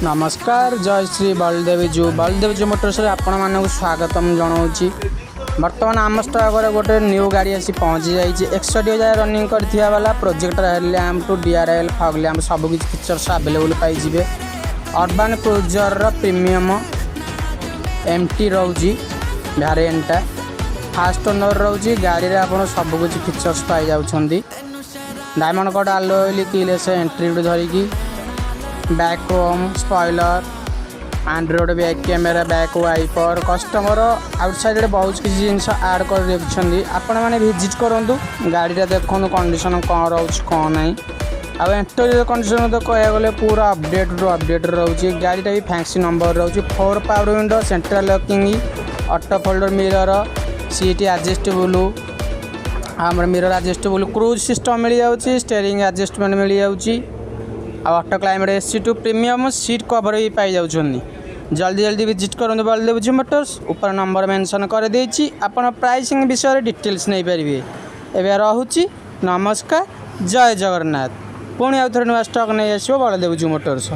नमस्कार जय श्री बलदेव मोटर्स आपण मानक स्वागतम जनाऊँगी। बर्तमान आम स्टॉक गोटे न्यू गाड़ी आसी पहुँची जाइए 61,000 रनिंग करथिया वाला projector headlamp two DRL fog lamp सब किसी फीचर्स अवेलेबल पाइबे। अर्बान क्रूजर प्रीमियम MT रोची भैरिएंटा फास्ट ओनर रोची गाड़ी आप सब किसी फीचर्स पाई जाउछंदी। Diamond cut alloy keyless entry धरिकी back home spoiler android back camera back wiper customer outside बहुत किसी जिनस ऐड कर रखिंट आपण मैंने विजिट करूँ गाड़ी देखो कंडीशन कौन रोच कौन ना आउ इंटीरियर कंडीशन तो कह गले पूरा अपडेट रोचे। गाड़ीटा भी फैंसी नंबर रोचे 4 power window central locking auto folder mirror seat adjustable आम मिरर एडजस्टेबल क्रूज सिस्टम मिल जाऊँगी स्टेयरिंग एडजस्टमेंट मिल जाऊँगी auto climate AC2 premium seat cover भी पाई जाउछन्नी। जल्दी विजिट करूँ बलदेव मोटर्स ऊपर नंबर मेंशन कर देछि आपण प्राइसिंग विषय डिटेल्स नहीं पारे। एवं रहुछि नमस्कार जय जगन्नाथ। पुणी आउ थे नुआ स्टॉक नहीं आसो बलदेव मोटर्स।